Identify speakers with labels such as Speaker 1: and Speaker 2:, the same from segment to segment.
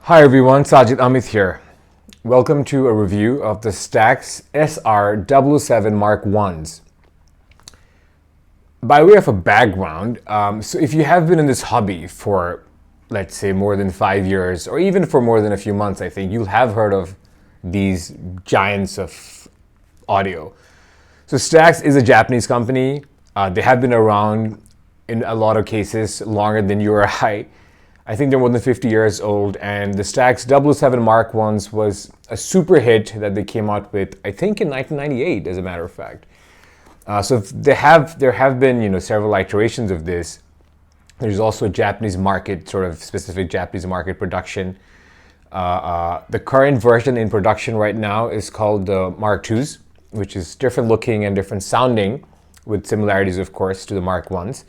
Speaker 1: Hi everyone, Sajid Amit here. Welcome to a review of the Stax SR-007 MK1s. By way of a background, so if you have been in this hobby for, let's say, more than 5 years, or even for more than a few months, I think, you'll have heard of these giants of audio. So Stax is a Japanese company. They have been around in a lot of cases longer than you or I. I think they're more than 50 years old, and the Stax 007 MK1s was a super hit that they came out with, I think, in 1998, as a matter of fact. So there have been, several iterations of this. There's also a Japanese market, sort of specific Japanese market production. The current version in production right now is called the MK2s, which is different looking and different sounding, with similarities, of course, to the MK1s.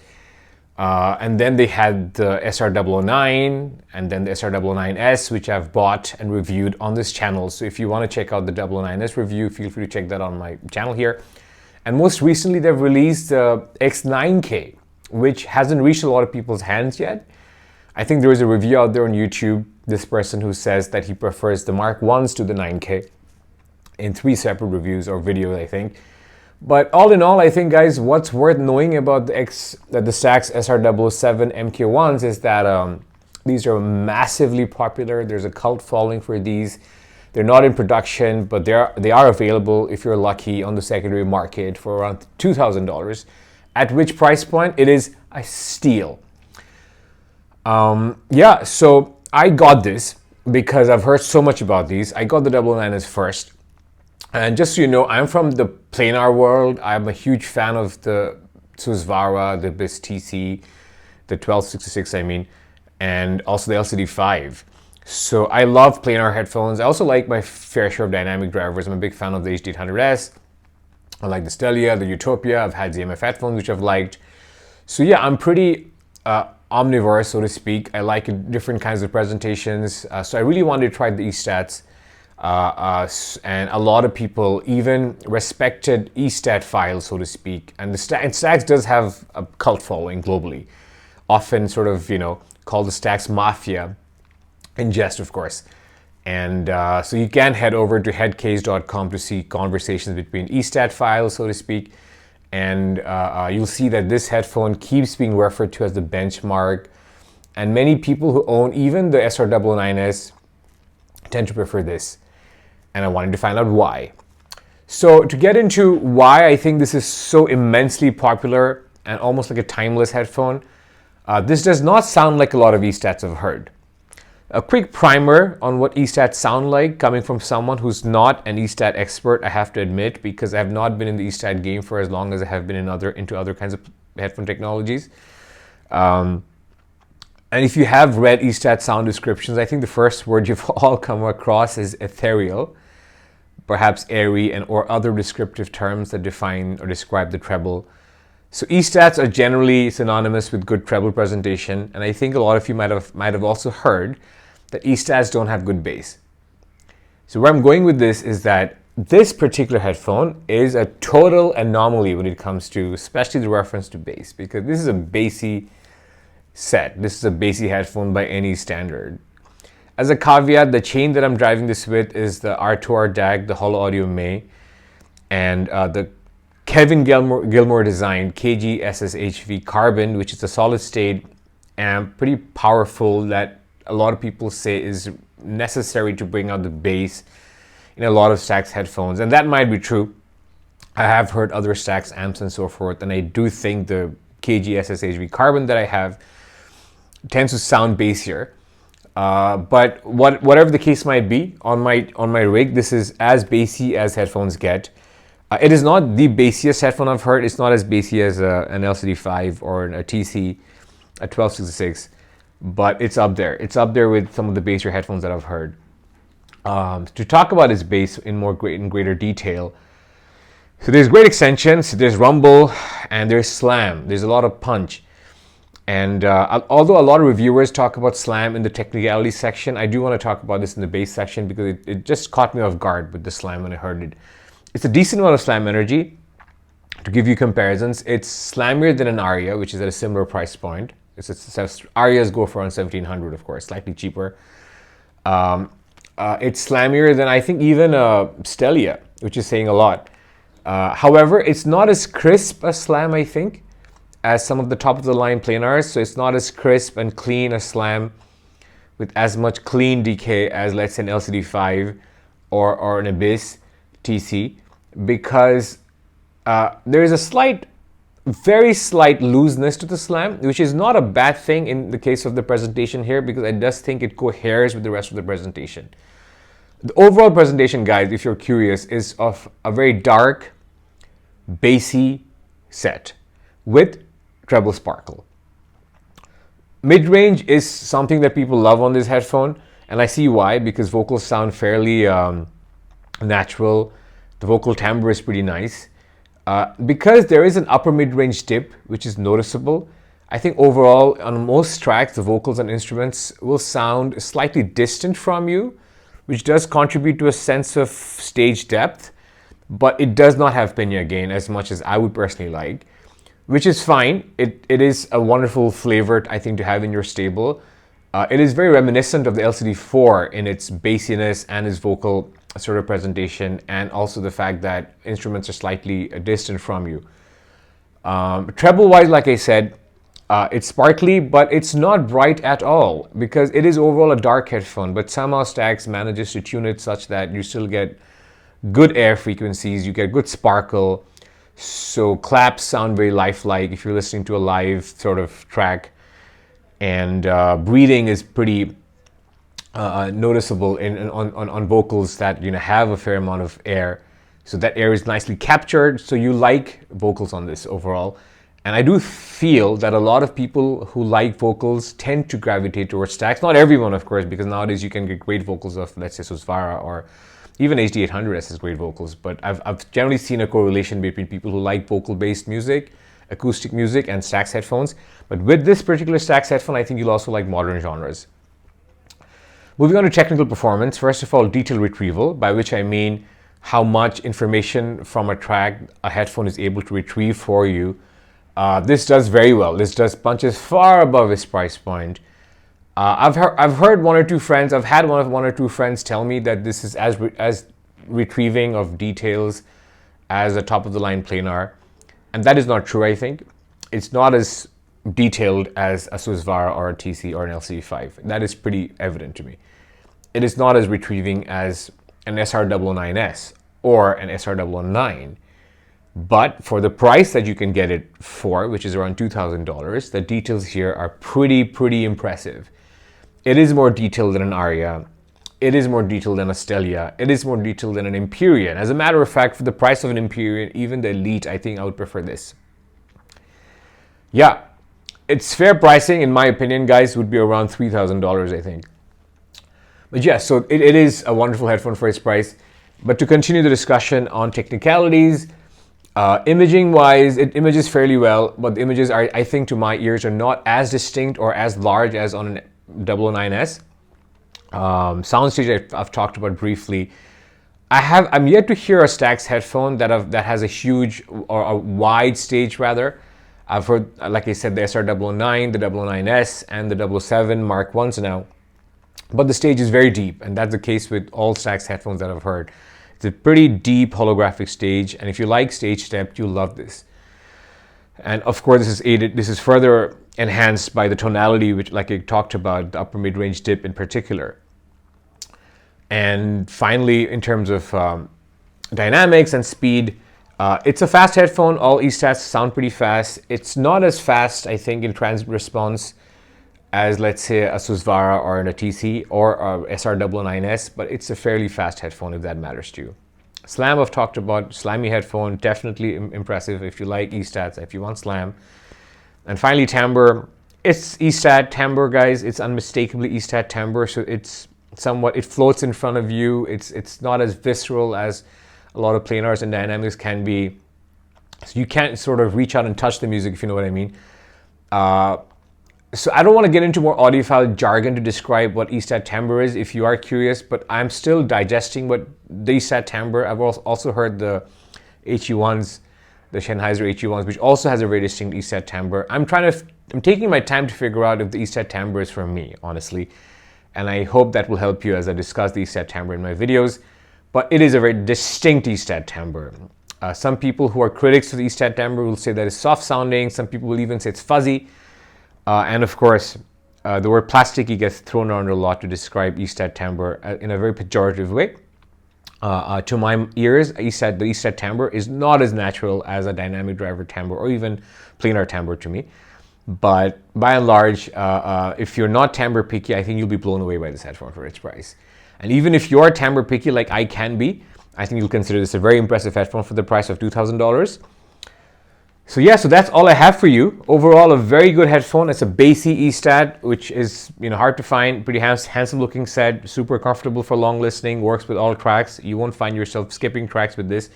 Speaker 1: And then they had the SR-009 and then the SR-009S, which I've bought and reviewed on this channel. So if you want to check out the 009S review, feel free to check that on my channel here. And most recently, they've released the X9K, which hasn't reached a lot of people's hands yet. I think there is a review out there on YouTube, this person who says that he prefers the MK1s to the 9K in 3 separate reviews or videos, I think. But all in all, I think, guys, what's worth knowing about the Stax SR-007 MK1s is that these are massively popular. There's a cult following for these. They're not in production, but they are available, if you're lucky, on the secondary market for around $2,000, at which price point it is a steal. So I got this because I've heard so much about these. I got the 009s first. And just so you know, I'm from the planar world. I'm a huge fan of the Susvara, the Bassy TC, the 1266, and also the LCD5. So I love planar headphones. I also like my fair share of dynamic drivers. I'm a big fan of the HD800S. I like the Stellia, the Utopia. I've had ZMF headphones, which I've liked. So yeah, I'm pretty omnivorous, so to speak. I like different kinds of presentations. So I really wanted to try the Estats. And a lot of people even respected Estat files, so to speak. And Stax does have a cult following globally, often sort of, called the Stax Mafia, in jest, of course. And so you can head over to headcase.com to see conversations between Estat files, so to speak. And you'll see that this headphone keeps being referred to as the benchmark. And many people who own even the SR-009S tend to prefer this. And I wanted to find out why. So to get into why I think this is so immensely popular and almost like a timeless headphone, this does not sound like a lot of Estats I've heard. A quick primer on what Estats sound like, coming from someone who's not an Estat expert, I have to admit, because I have not been in the Estat game for as long as I have been into other kinds of headphone technologies. And if you have read Estat sound descriptions, I think the first word you've all come across is ethereal, perhaps airy, or other descriptive terms that define or describe the treble. So Estats are generally synonymous with good treble presentation, and I think a lot of you might have also heard that Estats don't have good bass. So where I'm going with this is that this particular headphone is a total anomaly when it comes to, especially the reference to bass, because this is a Bassy set. This is a Bassy headphone by any standard. As a caveat, the chain that I'm driving this with is the R2R DAG, the Hollow Audio May, and the Kevin Gilmore designed KG-SSHV Carbon, which is a solid state amp, pretty powerful, that a lot of people say is necessary to bring out the bass in a lot of Stax headphones. And that might be true. I have heard other Stax amps and so forth, and I do think the KG-SSHV Carbon that I have tends to sound bassier. But whatever the case might be, on my rig, this is as bassy as headphones get. It is not the bassiest headphone I've heard. It's not as bassy as an LCD5 or a TC, a 1266, but it's up there. It's up there with some of the bassier headphones that I've heard. To talk about its bass in greater detail, so there's great extensions, there's rumble, and there's slam. There's a lot of punch. And although a lot of reviewers talk about slam in the technicality section, I do want to talk about this in the bass section because it just caught me off guard with the slam when I heard it. It's a decent amount of slam energy. To give you comparisons, it's slammier than an Aria, which is at a similar price point. Arias go for around $1,700, of course, slightly cheaper. It's slammier than I think even Stelia, which is saying a lot. However, it's not as crisp a slam, I think, as some of the top of the line planars. So it's not as crisp and clean a slam with as much clean decay as, let's say, an LCD5 or an Abyss TC, because there is a very slight looseness to the slam, which is not a bad thing in the case of the presentation here, because I just think it coheres with the rest of the presentation. The overall presentation, guys, if you're curious, is of a very dark, bassy set with treble sparkle. Mid-range is something that people love on this headphone, and I see why, because vocals sound fairly natural. The vocal timbre is pretty nice. Because there is an upper mid-range dip, which is noticeable, I think overall on most tracks, the vocals and instruments will sound slightly distant from you, which does contribute to a sense of stage depth, but it does not have pinna gain as much as I would personally like, which is fine. It is a wonderful flavor, I think, to have in your stable. It is very reminiscent of the LCD4 in its bassiness and its vocal sort of presentation, and also the fact that instruments are slightly distant from you. Treble-wise, like I said, it's sparkly, but it's not bright at all, because it is overall a dark headphone, but somehow Stax manages to tune it such that you still get good air frequencies, you get good sparkle, so claps sound very lifelike if you're listening to a live sort of track, and breathing is pretty noticeable on vocals that have a fair amount of air, so that air is nicely captured, so you like vocals on this overall. And I do feel that a lot of people who like vocals tend to gravitate towards Stax. Not everyone, of course, because nowadays you can get great vocals of, let's say, Susvara or even HD800 has great vocals. But I've generally seen a correlation between people who like vocal-based music, acoustic music, and Stax headphones. But with this particular Stax headphone, I think you'll also like modern genres. Moving on to technical performance, first of all, detail retrieval, by which I mean how much information from a track a headphone is able to retrieve for you. This does very well. This does punches far above its price point. I've heard one or two friends, I've had one or two friends tell me that this is as retrieving of details as a top-of-the-line planar, and that is not true, I think. It's not as detailed as a Susvara or a TC or an LCD5. That is pretty evident to me. It is not as retrieving as an SR-009S or an SR-009. But for the price that you can get it for, which is around $2,000, the details here are pretty impressive. It is more detailed than an Aria. It is more detailed than a Stelia. It is more detailed than an Empyrean. As a matter of fact, for the price of an Empyrean, even the Elite, I think I would prefer this. Yeah, it's fair pricing, in my opinion, guys, would be around $3,000, I think. But yeah, so it is a wonderful headphone for its price. But to continue the discussion on technicalities, imaging wise, it images fairly well, but the images are, I think, to my ears, are not as distinct or as large as on an 009S. Soundstage I've talked about briefly. I'm yet to hear a Stax headphone that has a huge or a wide stage rather. I've heard, like I said, the SR-009, the 009S, and the 007 Mark 1s now. But the stage is very deep, and that's the case with all Stax headphones that I've heard. It's a pretty deep holographic stage, and if you like stage depth, you'll love this. And of course, this is further enhanced by the tonality, which, like I talked about, the upper mid-range dip in particular. And finally, in terms of dynamics and speed, it's a fast headphone. All Estats sound pretty fast. It's not as fast, I think, in transient response as, let's say, a Susvara or a TC or a SR-009S, but it's a fairly fast headphone if that matters to you. Slam I've talked about, slammy headphone, definitely impressive if you like Estats, if you want slam. And finally, timbre. It's Estat timbre, guys. It's unmistakably Estat timbre, so it's somewhat, it floats in front of you. It's not as visceral as a lot of planars and dynamics can be. So you can't sort of reach out and touch the music, if you know what I mean. So I don't want to get into more audiophile jargon to describe what Estat timbre is if you are curious, but I'm still digesting what the Estat timbre. I've also heard the HE1s, the Sennheiser HE1s, which also has a very distinct Estat timbre. I'm taking my time to figure out if the Estat timbre is for me, honestly. and I hope that will help you as I discuss the Estat timbre in my videos. But it is a very distinct Estat timbre. Some people who are critics of the Estat timbre will say that it's soft sounding. Some people will even say it's fuzzy. And of course, the word plasticky gets thrown around a lot to describe Estat timbre in a very pejorative way. To my ears, the Estat timbre is not as natural as a dynamic driver timbre or even planar timbre to me. But by and large, if you're not timbre picky, I think you'll be blown away by this headphone for its price. And even if you're timbre picky like I can be, I think you'll consider this a very impressive headphone for the price of $2,000. So yeah, so that's all I have for you. Overall, a very good headphone. It's a Bassy Estat, which is hard to find. Pretty handsome looking set, super comfortable for long listening, works with all tracks. You won't find yourself skipping tracks with this.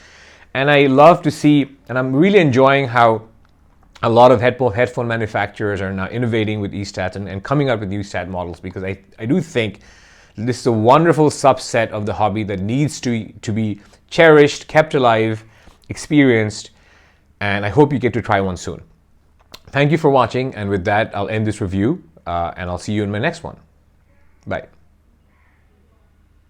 Speaker 1: And I love to see, and I'm really enjoying how a lot of headphone manufacturers are now innovating with Estats and coming up with new Estat models, because I do think this is a wonderful subset of the hobby that needs to be cherished, kept alive, experienced, and I hope you get to try one soon. Thank you for watching, and with that, I'll end this review, and I'll see you in my next one. Bye.